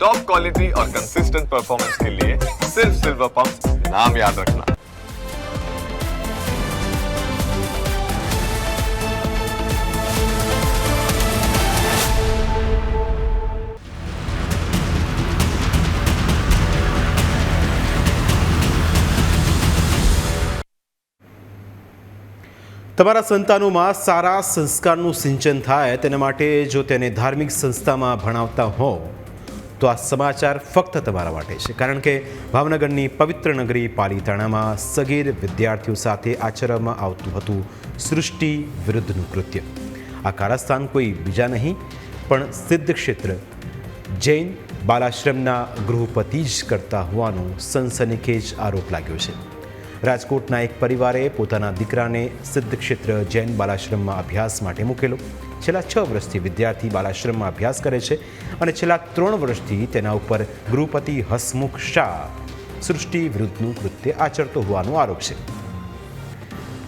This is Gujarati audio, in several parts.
टॉप क्वालिटी और कंसिस्टेंट परफॉर्मेंस के लिए सिर्फ सिल्वर पंप नाम याद रखना। તમારા સંતાનોમાં સારા સંસ્કારનું સિંચન થાય તેના માટે જો તેને ધાર્મિક સંસ્થામાં ભણાવતા હો તો આ સમાચાર ફક્ત તમારા માટે છે, કારણ કે ભાવનગરની પવિત્ર નગરી પાલીતાણામાં સગીર વિદ્યાર્થીઓ સાથે આચરવામાં આવતું હતું સૃષ્ટિ વિરુદ્ધનું કૃત્ય. આ કારસ્થાન કોઈ બીજા નહીં પણ સિદ્ધ ક્ષેત્ર જૈન બાલાશ્રમના ગૃહપતિ જ કરતા હોવાનો સનસનીખેજ આરોપ લાગ્યો છે. રાજકોટના એક પરિવારે પોતાના દીકરાને સિદ્ધ ક્ષેત્ર જૈન બાલાશ્રમમાં અભ્યાસ માટે મૂકેલો. છેલ્લા 6 વર્ષથી વિદ્યાર્થી બાલાશ્રમમાં અભ્યાસ કરે છે અને છેલ્લા 3 વર્ષથી તેના ઉપર ગૃહપતિ હસમુખ શાહ સૃષ્ટિ વિરુદ્ધનું કૃત્ય આચરતો હોવાનો આરોપ છે.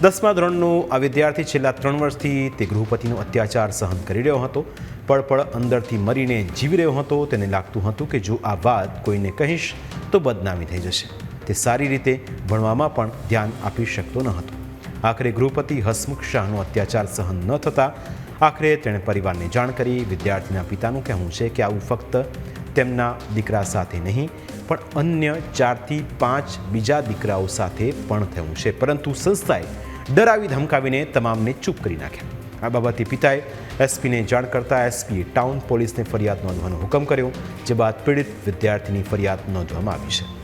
10મા ધોરણનો આ વિદ્યાર્થી છેલ્લા 3 વર્ષથી તે ગૃહપતિનો અત્યાચાર સહન કરી રહ્યો હતો. પળ અંદરથી મરીને જીવી રહ્યો હતો. તેને લાગતું હતું કે જો આ વાત કોઈને કહીશ તો બદનામી થઈ જશે. તે સારી રીતે ભણવામાં પણ ધ્યાન આપી શકતો ન હતો. આખરે ગૃહપતિ હસમુખ શાહનો અત્યાચાર સહન ન થતાં આખરે તેણે પરિવારને જાણ કરી. વિદ્યાર્થીના પિતાનું કહેવું છે કે આવું ફક્ત તેમના દીકરા સાથે નહીં પણ અન્ય 4 થી 5 બીજા દીકરાઓ સાથે પણ થયું છે, પરંતુ સંસ્થાએ ડરાવી ધમકાવીને તમામને ચૂપ કરી નાખ્યા. આ બાબતે પિતાએ એસપીને જાણ કરતા એસપીએ ટાઉન પોલીસને ફરિયાદ નોંધવાનો હુકમ કર્યો, જે બાદ પીડિત વિદ્યાર્થીની ફરિયાદ નોંધવામાં આવી છે.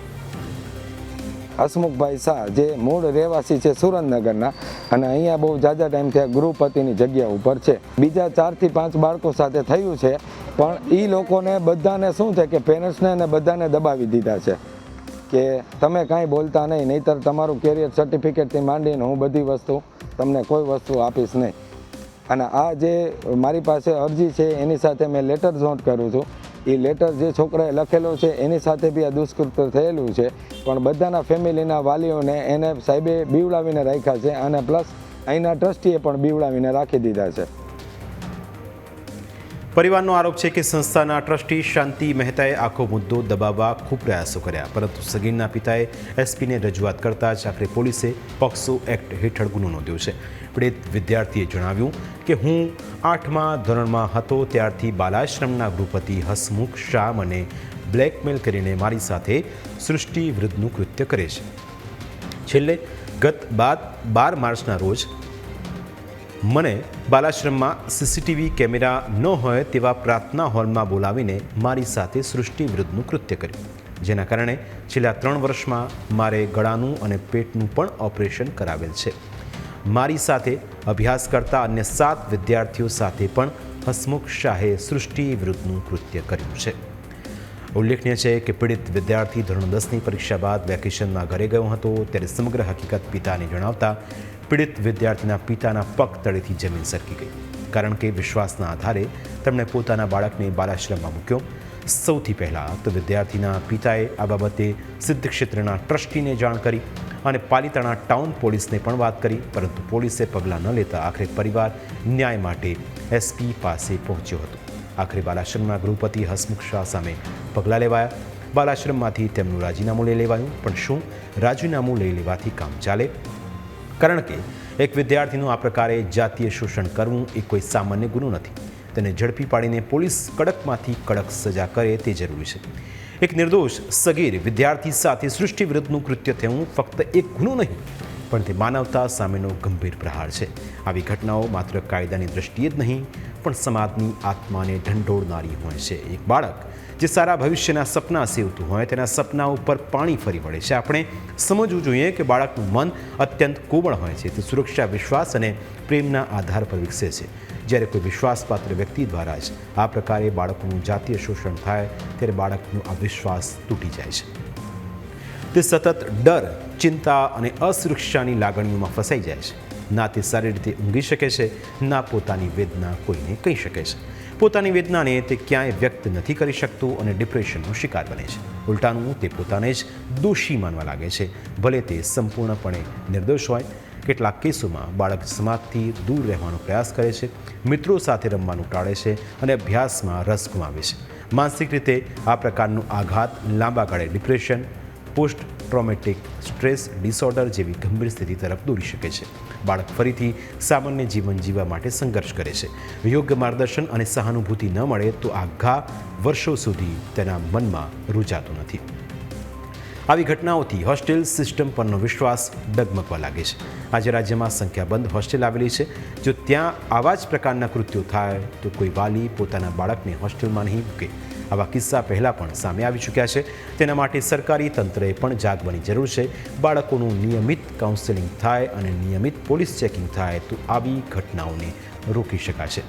હસમુખભાઈ શાહ જે મૂળ રહેવાસી છે સુરેન્દ્રનગરના અને અહીંયા બહુ ઝાઝા ટાઈમથી આ ગૃહપતિની જગ્યા ઉપર છે. બીજા 4 થી 5 બાળકો સાથે થયું છે, પણ એ લોકોને બધાને શું છે કે પેરેન્ટ્સને અને બધાને દબાવી દીધા છે કે તમે કાંઈ બોલતા નહીં, નહીંતર તમારું કેરિયર સર્ટિફિકેટથી માંડીને હું બધી વસ્તુ તમને કોઈ વસ્તુ આપીશ નહીં. અને આ જે મારી પાસે અરજી છે એની સાથે મેં લેટર નોટ કરું છું. એ લેટર જે છોકરાએ લખેલો છે એની સાથે બી આ દુષ્કૃત્ય થયેલું છે, પણ બધાના ફેમિલીના વાલીઓને એને સાહેબે બીવડાવીને રાખ્યા છે અને પ્લસ અહીંના ટ્રસ્ટીએ પણ બીવડાવીને રાખી દીધા છે. પરિવારનો આરોપ છે કે સંસ્થાના ટ્રસ્ટી શાંતિ મહેતાએ આખો મુદ્દો દબાવવા ખૂબ પ્રયાસો કર્યા, પરંતુ સગીરના પિતાએ એસપીને રજૂઆત કરતાં જ આખરે પોલીસે પોક્સો એક્ટ હેઠળ ગુનો નોંધ્યો છે. પીડિત વિદ્યાર્થીએ જણાવ્યું કે હું 8મા ધોરણમાં હતો ત્યારથી બાલાશ્રમના ગૃહપતિ હસમુખ શાહ મને બ્લેકમેલ કરીને મારી સાથે સૃષ્ટિ વિરુદ્ધનું કૃત્ય કરે છે. છેલ્લે ગત 12 માર્ચના રોજ મને બાલાશ્રમમાં સીસીટીવી કેમેરા ન હોય તેવા પ્રાર્થના હોલમાં બોલાવીને મારી સાથે સૃષ્ટિ વિરુદ્ધનું કૃત્ય કર્યું, જેના કારણે છેલ્લા 3 વર્ષમાં મારે ગળાનું અને પેટનું પણ ઓપરેશન કરાવેલ છે. મારી સાથે અભ્યાસ કરતા અન્ય 7 વિદ્યાર્થીઓ સાથે પણ હસમુખ શાહે સૃષ્ટિ વિરુદ્ધનું કૃત્ય કર્યું છે. ઉલ્લેખનીય છે કે પીડિત વિદ્યાર્થી ધોરણ 10ની પરીક્ષા બાદ વેકેશનમાં ઘરે ગયો હતો, ત્યારે સમગ્ર હકીકત પિતાને જણાવતા પીડિત વિદ્યાર્થીના પિતાના પગ તળેથી જમીન સરકી ગઈ, કારણ કે વિશ્વાસના આધારે તેમણે પોતાના બાળકને બાલાશ્રમમાં મૂક્યો. સૌથી પહેલાં તો વિદ્યાર્થીના પિતાએ આ બાબતે સિદ્ધ ક્ષેત્રના ટ્રસ્ટીને જાણ કરી અને પાલીતાણા ટાઉન પોલીસને પણ વાત કરી, પરંતુ પોલીસે પગલાં ન લેતા આખરે પરિવાર ન્યાય માટે એસપી પાસે પહોંચ્યો હતો. આખરે બાલાશ્રમના ગૃહપતિ હસમુખ શાહ સામે પગલાં લેવાયા. બાલાશ્રમમાંથી તેમનું રાજીનામું લઈ લેવાયું, પણ શું રાજીનામું લઈ લેવાથી કામ ચાલે? કારણ કે એક વિદ્યાર્થીનું આ પ્રકારે જાતીય શોષણ કરવું એ કોઈ સામાન્ય ગુનો નથી. તેને ઝડપી પાડીને પોલીસ કડકમાંથી કડક સજા કરે તે જરૂરી છે. એક નિર્દોષ સગીર વિદ્યાર્થી સાથે સૃષ્ટિ વિરુદ્ધનું કૃત્ય થયું ફક્ત એક ગુનો નહીં, પણ તે માનવતા સામેનો ગંભીર પ્રહાર છે. આવી ઘટનાઓ માત્ર કાયદાની દ્રષ્ટિએ જ નહીં પણ સમાજની આત્માને ઢંઢોળનારી હોય છે. એક બાળક જે સારા ભવિષ્યના સપના સેવતું હોય તેના સપના ઉપર પાણી ફરી વળે છે. આપણે સમજવું જોઈએ કે બાળકનું મન અત્યંત કોમળ હોય છે. તે સુરક્ષા, વિશ્વાસ અને પ્રેમના આધાર પર વિકસે છે. જ્યારે કોઈ વિશ્વાસપાત્ર વ્યક્તિ દ્વારા જ આ પ્રકારે બાળકોનું જાતીય શોષણ થાય ત્યારે બાળકનો આ વિશ્વાસ તૂટી જાય છે. તે સતત ડર, ચિંતા અને અસુરક્ષાની લાગણીઓમાં ફસાઈ જાય છે. ના તે સારી રીતે ઊંઘી શકે છે, ના પોતાની વેદના કોઈને કહી શકે છે. પોતાની વેદનાને તે ક્યાંય વ્યક્ત નથી કરી શકતું અને ડિપ્રેશનનો શિકાર બને છે. ઉલટાનું તે પોતાને જ દોષી માનવા લાગે છે, ભલે તે સંપૂર્ણપણે નિર્દોષ હોય. કેટલાક કેસોમાં બાળક સમાજથી દૂર રહેવાનો પ્રયાસ કરે છે, મિત્રો સાથે રમવાનું ટાળે છે અને અભ્યાસમાં રસ ગુમાવે છે. માનસિક રીતે આ પ્રકારનું આઘાત લાંબા ગાળે depression, post traumatic stress disorder જેવી ગંભીર સ્થિતિ તરફ દોરી શકે છે. બાળક ફરીથી સામાન્ય જીવન જીવવા માટે સંઘર્ષ કરે છે. યોગ્ય માર્ગદર્શન અને સહાનુભૂતિ ન મળે તો આ ઘા વર્ષો સુધી તેના મનમાં રૂજાતો નથી. આવી ઘટનાઓથી હોસ્ટેલ સિસ્ટમ પરનો વિશ્વાસ ડગમગવા લાગે છે. આજે રાજ્યમાં સંખ્યાબંધ હોસ્ટેલ આવેલી છે. જો ત્યાં આવા જ પ્રકારના કૃત્યો થાય તો કોઈ વાલી પોતાના બાળકને હોસ્ટેલમાં નહીં મૂકે. આવા કિસ્સા પહેલાં પણ સામે આવી ચૂક્યા છે. તેના માટે સરકારી તંત્રએ પણ જાગવાની જરૂર છે. બાળકોનું નિયમિત કાઉન્સેલિંગ થાય અને નિયમિત પોલીસ ચેકિંગ થાય તો આવી ઘટનાઓને રોકી શકાશે.